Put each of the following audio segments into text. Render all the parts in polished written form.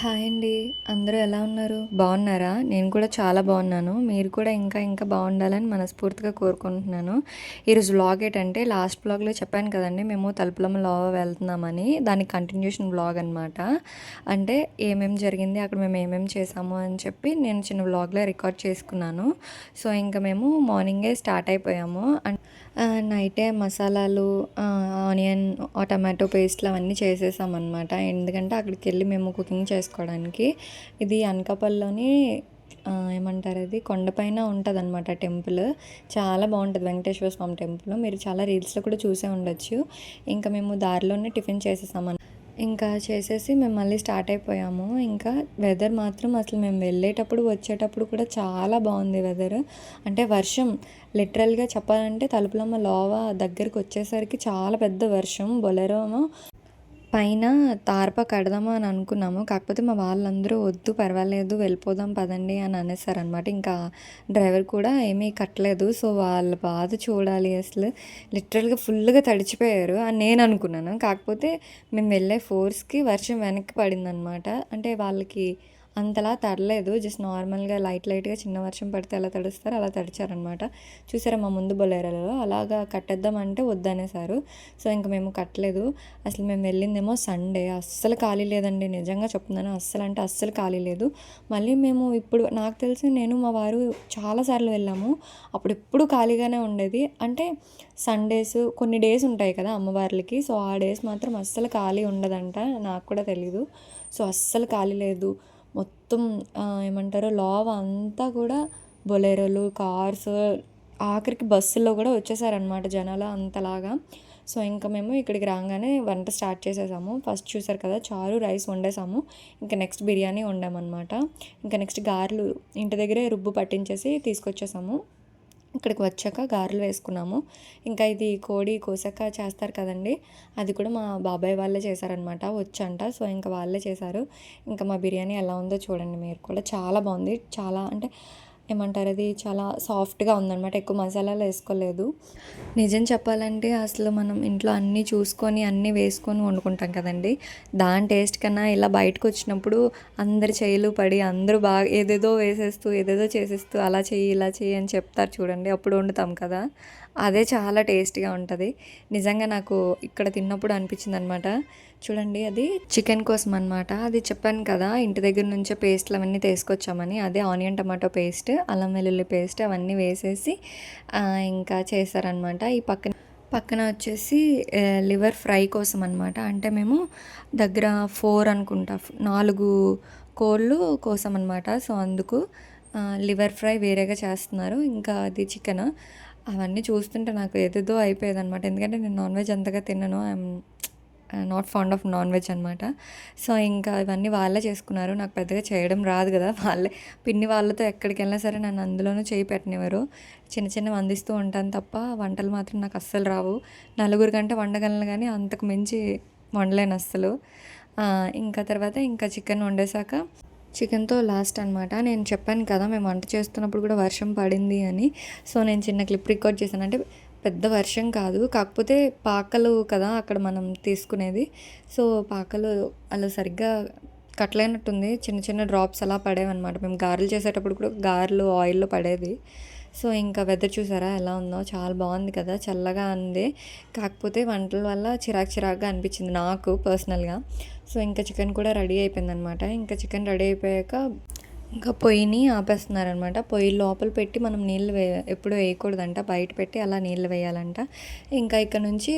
Hi అండి. అందరూ ఎలా ఉన్నారు? బాగున్నారా? నేను కూడా చాలా బాగున్నాను. మీరు కూడా ఇంకా బాగుండాలని మనస్ఫూర్తిగా కోరుకుంటున్నాను. ఈరోజు వ్లాగ్ ఏంటంటే లాస్ట్ వ్లాగ్‌లో చెప్పాను కదండీ! మేము తలుపులమ్మ లోవ వెళ్తున్నామని. దానికి కంటిన్యూషన్ వ్లాగ్ అనమాట. అంటే ఏమేమి జరిగింది, అక్కడ మేము ఏమేమి చేసాము అని చెప్పి నేను చిన్న వ్లాగ్‌లో రికార్డ్ చేసుకున్నాను. సో, ఇంక మేము మార్నింగే స్టార్ట్ అయిపోయాము. నైటే మసాలాలు, ఆనియన్, టమాటో పేస్టులు అవన్నీ చేసేసామన్నమాట. ఎందుకంటే అక్కడికెళ్ళి మేము కుకింగ్ చేసుకోవడానికి. ఇది అనకాపల్లిలోని ఏమంటారు అది కొండపైన ఉంటదనమాట టెంపుల్. చాలా బావుంటది వెంకటేశ్వర స్వామి టెంపుల్. మీరు చాలా రీల్స్‌లో కూడా చూసే ఉండొచ్చు. ఇంకా మేము దారిలోనే టిఫిన్ చేసేసామన్ ఇంకా చేసేసి మేము మళ్ళీ స్టార్ట్ అయిపోయాము. ఇంకా వెదర్ మాత్రం అసలు మేము వెళ్ళేటప్పుడు, వచ్చేటప్పుడు కూడా చాలా బాగుంది వెదర్. అంటే వర్షం లిటరల్‌గా చెప్పాలంటే తలుపులమ్మ లోవ దగ్గరకొచ్చేసరికి చాలా పెద్ద వర్షం. బొలెరో ఏమో పైన తార్ప కడదామా అని అనుకున్నాము. కాకపోతే మా వాళ్ళందరూ "వద్దు పర్వాలేదు వెళ్ళిపోదాం పదండి" అని అనేసారనమాట. ఇంకా డ్రైవర్ కూడా ఏమీ కట్టలేదు. సో, వాళ్ళ బాధ చూడాలి అసలు. లిటరల్‌గా ఫుల్‌గా తడిచిపోయారు అని నేను అనుకున్నాను. కాకపోతే మేము వెళ్ళే ఫోర్స్‌కి వర్షం వెనక్కి పడిందనమాట. అంటే వాళ్ళకి అంతలా తడలేదు. జస్ట్ నార్మల్‌గా లైట్‌గా చిన్న వర్షం పడితే ఎలా తడుస్తారో అలా తడిచారనమాట. చూసారా మా ముందు బొలేరోలో అలాగా కట్టేద్దామంటే వద్దనేసారు. సో, ఇంక మేము కట్టలేదు. అసలు మేము వెళ్ళిందేమో సండే. అస్సలు ఖాళీ లేదండి. నిజంగా చెప్తున్నాను. అస్సలు అంటే అస్సలు ఖాళీ లేదు. మళ్ళీ మేము ఇప్పుడు నాకు తెలిసి నేను మా వారు చాలా సార్లు వెళ్ళాము. అప్పుడెప్పుడు ఖాళీగానే ఉండేది. అంటే సండేస్ కొన్ని డేస్ ఉంటాయి కదా అమ్మవార్లకి. సో, ఆ డేస్ మాత్రం అస్సలు ఖాళీ ఉండదంట. నాకు కూడా తెలీదు. సో, అస్సలు ఖాళీ లేదు. మొత్తం ఏమంటారు లోవ అంతా కూడా బొలెరోలు, కార్స్, ఆఖరికి బస్సుల్లో కూడా వచ్చేసారనమాట జనాలు అంతలాగా. సో, ఇంక మేము ఇక్కడికి రాగానే వంట స్టార్ట్ చేసేసాము. ఫస్ట్ చూసారు కదా చారు, రైస్ వండేసాము. ఇంకా నెక్స్ట్ బిర్యానీ వండామన్నమాట. ఇంకా నెక్స్ట్ గారెలు ఇంటి దగ్గరే రుబ్బు పట్టించేసి తీసుకొచ్చేసాము. ఇక్కడికి వచ్చాక గారెలు వేసుకున్నాము. ఇంకా ఇది కోడి కోసాక చేస్తారు కదండీ! అది కూడా మా బాబాయ్ వాళ్ళే చేశారనమాట. వచ్చంట. సో, ఇంకా వాళ్ళే చేశారు. ఇంకా మా బిర్యానీ ఎలా ఉందో చూడండి మీరు కూడా. చాలా బాగుంది. చాలా అంటే ఏమంటారు అది చాలా సాఫ్ట్‌గా ఉందనమాట. ఎక్కువ మసాలాలు వేసుకోలేదు. నిజం చెప్పాలంటే అసలు మనం ఇంట్లో అన్నీ చూసుకొని, అన్నీ వేసుకొని వండుకుంటాం కదండీ! దాని టేస్ట్ కన్నా ఇలా బయటకొచ్చినప్పుడు అందరి చెయ్యిలు పడి అందరూ బాగా ఏదేదో వేసేస్తూ, ఏదేదో చేసేస్తూ అలా చెయ్యి, ఇలా చెయ్యి అని చెప్తారు చూడండి. అప్పుడు వండుతాం కదా! అదే చాలా టేస్ట్‌గా ఉంటది. నిజంగా నాకు ఇక్కడ తిన్నప్పుడు అనిపించిందనమాట. చూడండి అది చికెన్ కోసం అనమాట. అది చెప్పాను కదా! ఇంటి దగ్గర నుంచే పేస్టులు అవన్నీ తీసుకొచ్చామని. అదే ఆనియన్ టమాటో పేస్ట్, అల్లం వెల్లుల్లి పేస్ట్ అవన్నీ వేసేసి ఇంకా చేశారనమాట. ఈ పక్కన పక్కన వచ్చేసి లివర్ ఫ్రై కోసం అనమాట. అంటే మేము దగ్గర 4 అనుకుంటా 4 కోళ్ళు కోసామనమాట. సో, అందుకు లివర్ ఫ్రై వేరేగా చేస్తున్నారు. ఇంకా అది చికెను. అవన్నీ చూస్తుంటే నాకు ఏదేదో అయిపోయేదనమాట. ఎందుకంటే నేను నాన్ వెజ్ అంతగా తినను. I'm not fond of non veg అనమాట. సో, ఇంకా ఇవన్నీ వాళ్ళే చేసుకున్నారు. నాకు పెద్దగా చేయడం రాదు కదా! వాళ్ళే పిన్ని వాళ్ళతో ఎక్కడికెళ్ళినా సరే నన్ను అందులోనూ చేయి పెట్టనివ్వరు. చిన్నవి అందిస్తూ ఉంటాను తప్ప వంటలు మాత్రం నాకు అస్సలు రావు. నలుగురికంటే వండగలను కానీ అంతకు మించి వండలేను అస్సలు. ఇంకా తర్వాత ఇంకా చికెన్ వండేసాక చికెన్‌తో లాస్ట్ అనమాట. నేను చెప్పాను కదా! మేము వంట చేస్తున్నప్పుడు కూడా వర్షం పడింది అని. సో, నేను చిన్న క్లిప్ రికార్డ్ చేశాను. అంటే పెద్ద వర్షం కాదు. కాకపోతే పాకలు కదా అక్కడ మనం తీసుకునేది. సో, పాకలు అలా సరిగ్గా కట్టలేనట్టుంది. చిన్న డ్రాప్స్ అలా పడేవన్నమాట. మేము గారెలు చేసేటప్పుడు కూడా గారెలు ఆయిల్‌లో పడేది. సో, ఇంకా వెదర్ చూసారా ఎలా ఉందో? చాలా బాగుంది కదా! చల్లగా ఉంది. కాకపోతే వంటల వల్ల చిరాకుగా అనిపించింది నాకు పర్సనల్‌గా. సో, ఇంకా చికెన్ కూడా రెడీ అయిపోయిందనమాట. ఇంకా చికెన్ రెడీ అయిపోయాక ఇంకా పొయ్యిని ఆపేస్తున్నారనమాట. పొయ్యి లోపల పెట్టి మనం నీళ్ళు ఎప్పుడు వేయకూడదంట. బయట పెట్టి అలా నీళ్ళు వేయాలంట. ఇంకా ఇక్కడ నుంచి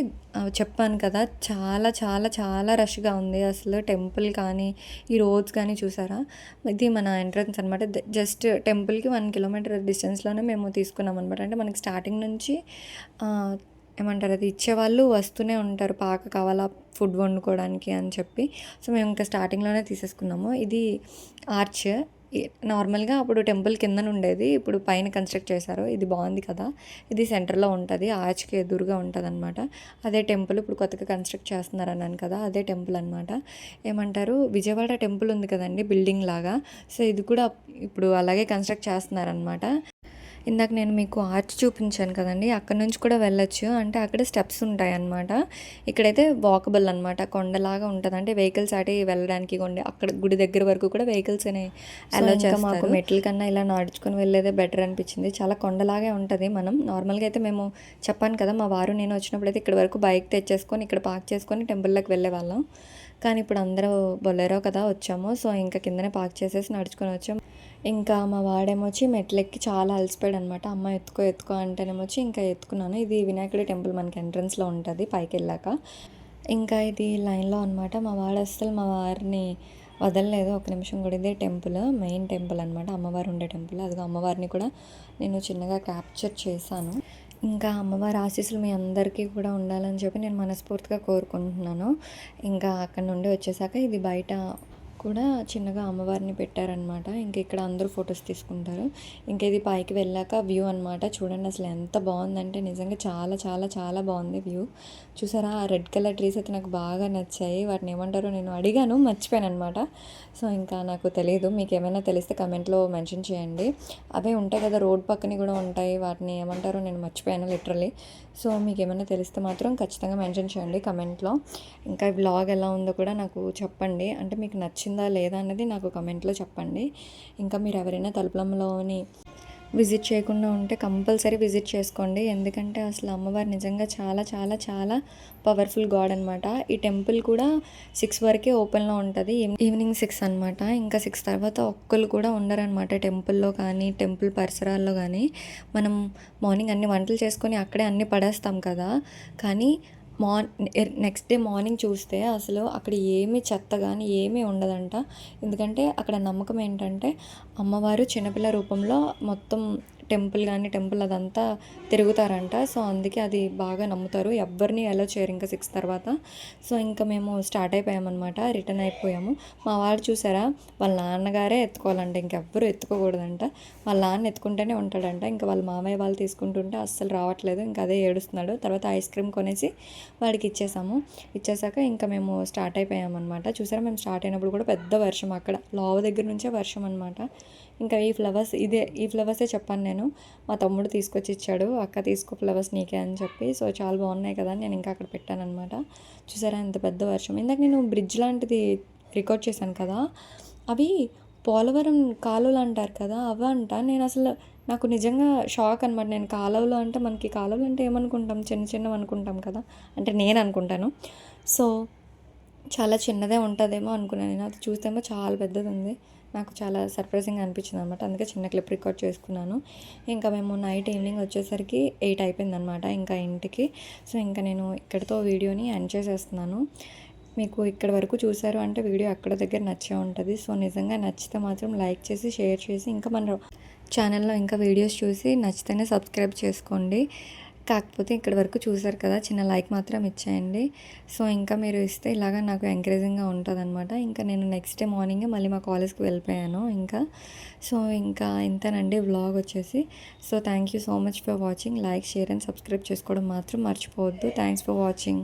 చెప్పాను కదా! చాలా రష్‌గా ఉంది. అసలు టెంపుల్ కానీ, ఈ రోడ్స్ కానీ చూసారా? ఇది మన ఎంట్రన్స్ అనమాట. జస్ట్ టెంపుల్‌కి 1 కిలోమీటర్ డిస్టెన్స్‌లోనే మేము తీసుకున్నామనమాట. అంటే మనకి స్టార్టింగ్ నుంచి ఏమంటారు అది ఇచ్చేవాళ్ళు వస్తూనే ఉంటారు. పాక కావాలా ఫుడ్ వండుకోవడానికి అని చెప్పి. సో, మేము ఇంకా స్టార్టింగ్‌లోనే తీసేసుకున్నాము. ఇది ఆర్చ్. నార్మల్‌గా అప్పుడు టెంపుల్ కిందన ఉండేది. ఇప్పుడు పైన కన్స్ట్రక్ట్ చేశారు. ఇది బాగుంది కదా! ఇది సెంటర్‌లో ఉంటది. ఆర్చ్‌కి ఎదురుగా ఉంటదనమాట. అదే టెంపుల్ ఇప్పుడు కొత్తగా కన్స్ట్రక్ట్ చేస్తున్నారన్నాను కదా! అదే టెంపుల్ అనమాట. ఏమంటారు విజయవాడ టెంపుల్ ఉంది కదండీ బిల్డింగ్ లాగా. సో, ఇది కూడా ఇప్పుడు అలాగే కన్స్ట్రక్ట్ చేస్తున్నారనమాట. ఇందాక నేను మీకు ఆర్చ్ చూపించాను కదండీ! అక్కడి నుంచి కూడా వెళ్ళొచ్చు. అంటే అక్కడ స్టెప్స్ ఉంటాయన్నమాట. ఇక్కడైతే వాకబుల్ అనమాట. కొండలాగా ఉంటది. అంటే వెహికల్స్ అటే వెళ్ళడానికి అక్కడ గుడి దగ్గర వరకు కూడా వెహికల్స్ అనేవి అలో చేస్తారు. మాకు మెట్ల కన్నా ఇలా నడుచుకొని వెళ్ళేదే బెటర్ అనిపించింది. చాలా కొండలాగే ఉంటది. మనం నార్మల్‌గా అయితే మేము చెప్పాను కదా! మా వారు నేను వచ్చినప్పుడైతే ఇక్కడి వరకు బైక్ తెచ్చేసుకొని ఇక్కడ పార్క్ చేసుకొని టెంపుల్‌లోకి వెళ్ళేవాళ్ళం. కానీ ఇప్పుడు అందరూ బొలెరో కదా వచ్చాము. సో, ఇంకా కిందనే పార్క్ చేసేసి నడుచుకొని వచ్చాం. ఇంకా మా వాడేమొచ్చి మెట్లెక్కి చాలా అలసిపోయాడనమాట. అమ్మ ఎత్తుకో, ఎత్తుకో అంటేనేమొచ్చి ఇంకా ఎత్తుకున్నాను. ఇది వినాయకుడి టెంపుల్ మనకి ఎంట్రన్స్‌లో ఉంటది పైకెళ్ళాక. ఇంకా ఇది లైన్‌లో అనమాట. మా వాడు అస్సలు మా వారిని వదలలేదు ఒక నిమిషం కూడా. ఇదే టెంపుల్, మెయిన్ టెంపుల్ అనమాట. అమ్మవారు ఉండే టెంపుల్. అదిగో అమ్మవారిని కూడా నేను చిన్నగా క్యాప్చర్ చేశాను. ఇంకా అమ్మవారి ఆశీస్సులు మీ అందరికీ కూడా ఉండాలని చెప్పి నేను మనస్ఫూర్తిగా కోరుకుంటున్నాను. ఇంకా అక్కడి నుండి వచ్చేసాక ఇది బయట కూడా చిన్నగా అమ్మవారిని పెట్టారనమాట. ఇంక ఇక్కడ అందరూ ఫొటోస్ తీసుకుంటారు. ఇంక ఇది పైకి వెళ్ళాక వ్యూ అనమాట. చూడండి అసలు ఎంత బాగుందంటే నిజంగా చాలా చాలా చాలా బాగుంది వ్యూ. చూసారా ఆ రెడ్ కలర్ ట్రీస్ అయితే నాకు బాగా నచ్చాయి. వాటిని ఏమంటారో నేను అడిగాను, మర్చిపోయాను అనమాట. సో ఇంకా నాకు తెలియదు, మీకు ఏమైనా తెలిస్తే కమెంట్లో మెన్షన్ చేయండి. అవే ఉంటాయి కదా రోడ్ పక్కన కూడా ఉంటాయి, వాటిని ఏమంటారో నేను మర్చిపోయాను లిటరలీ. సో మీకు ఏమైనా తెలిస్తే మాత్రం ఖచ్చితంగా మెన్షన్ చేయండి కమెంట్లో. ఇంకా ఈ వ్లాగ్ ఎలా ఉందో కూడా నాకు చెప్పండి. అంటే మీకు నచ్చిందా లేదా అన్నది నాకు కమెంట్లో చెప్పండి. ఇంకా మీరు ఎవరైనా తలుపులమ్మలోని విజిట్ చేయకుండా ఉంటే కంపల్సరీ విజిట్ చేసుకోండి. ఎందుకంటే అసలు అమ్మవారు నిజంగా చాలా చాలా చాలా పవర్ఫుల్ గాడ్ అనమాట. ఈ టెంపుల్ కూడా 6 వరకే ఓపెన్లో ఉంటుంది. ఈవినింగ్ 6 అనమాట. ఇంకా 6 తర్వాత ఒక్కరు కూడా ఉండరనమాట టెంపుల్లో కానీ టెంపుల్ పరిసరాల్లో కానీ. మనం మార్నింగ్ అన్ని వంటలు చేసుకొని అక్కడే అన్నీ పడేస్తాం కదా, కానీ నెక్స్ట్ డే మార్నింగ్ చూస్తే అసలు అక్కడ ఏమీ చెత్త కానీ ఏమీ ఉండదంట. ఎందుకంటే అక్కడ నమ్మకం ఏంటంటే అమ్మవారు చిన్నపిల్ల రూపంలో మొత్తం టెంపుల్ అదంతా తిరుగుతారంట. సో అందుకే అది బాగా నమ్ముతారు. ఎవ్వరిని అలో చేయరు ఇంకా 6 తర్వాత. సో ఇంకా మేము స్టార్ట్ అయిపోయామన్నమాట, రిటర్న్ అయిపోయాము. మా వాడు చూసారా, వాళ్ళ నాన్నగారే ఎత్తుకోవాలంట, ఇంకెవ్వరూ ఎత్తుకోకూడదంట. వాళ్ళ నాన్న ఎత్తుకుంటూనే ఉంటాడంట. ఇంకా వాళ్ళ మామయ్య వాళ్ళు తీసుకుంటుంటే అస్సలు రావట్లేదు. ఇంకా అదే ఏడుస్తున్నాడు. తర్వాత ఐస్ క్రీమ్ కొనేసి వాడికి ఇచ్చేసాక ఇంకా మేము స్టార్ట్ అయిపోయామన్నమాట. చూసారా, మేము స్టార్ట్ అయినప్పుడు కూడా పెద్ద వర్షం, అక్కడ లావ దగ్గర నుంచే వర్షం అనమాట. ఇంకా ఈ ఫ్లవర్సే చెప్పాను నేను. మా తమ్ముడు తీసుకొచ్చి ఇచ్చాడు, అక్క తీసుకో ఫ్లవర్స్ నీకే అని చెప్పి. సో చాలా బాగున్నాయి కదా అని నేను ఇంకా అక్కడ పెట్టానమాట. చూసారా ఎంత పెద్ద వర్షం. ఇందాక నేను బ్రిడ్జ్ లాంటిది రికార్డ్ చేశాను కదా, అవి పోలవరం కాలువలు అంటారు కదా, అవంట. నేను అసలు నాకు నిజంగా షాక్ అనమాట. నేను కాలువలు అంటే మనకి కాలువలు అంటే ఏమనుకుంటాం, చిన్న చిన్నవి అనుకుంటాం కదా, అంటే నేను అనుకుంటాను. సో చాలా చిన్నదే ఉంటుందేమో అనుకున్నాను నేను. అది చూస్తేమో చాలా పెద్దది ఉంది. నాకు చాలా సర్ప్రైజింగ్ అనిపించింది అనమాట. అందుకే చిన్న క్లిప్ రికార్డ్ చేసుకున్నాను. ఇంకా మేము ఈవినింగ్ వచ్చేసరికి 8 అయిపోయిందనమాట ఇంకా ఇంటికి. సో ఇంకా నేను ఇక్కడితో వీడియోని ఎండ్ చేసేస్తున్నాను. మీకు ఇక్కడ వరకు చూసారు అంటే వీడియో అక్కడ దగ్గర నచ్చే ఉంటుంది. సో నిజంగా నచ్చితే మాత్రం లైక్ చేసి షేర్ చేసి ఇంకా మన ఛానల్లో ఇంకా వీడియోస్ చూసి నచ్చితేనే సబ్స్క్రైబ్ చేసుకోండి. కాకపోతే ఇక్కడ వరకు చూసారు కదా, చిన్న లైక్ మాత్రం ఇచ్చేయండి. సో ఇంకా మీరు ఇస్తే ఇలాగా నాకు ఎంకరేజింగ్గా ఉంటుందన్నమాట. ఇంకా నేను నెక్స్ట్ డే మార్నింగే మళ్ళీ మా కాలేజ్కి వెళ్ళిపోయాను ఇంకా. సో ఇంకా ఇంతేనండి వ్లాగ్ వచ్చేసి. So thank you so much for watching. Like, share and subscribe చేసుకోవడం మాత్రం మర్చిపోవద్దు. Thanks for watching.